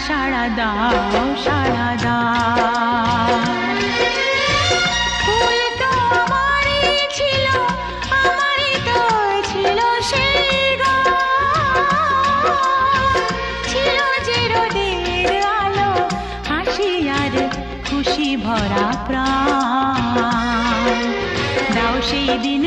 সাড়া দাও, সাড়া দাও। ফুল তো আমারই ছিল, আমারই তো ছিল সেই গান। ছিল যে রোদের আলো, হাসি আর খুশি ভরা প্রাণ। দাও সেই দিন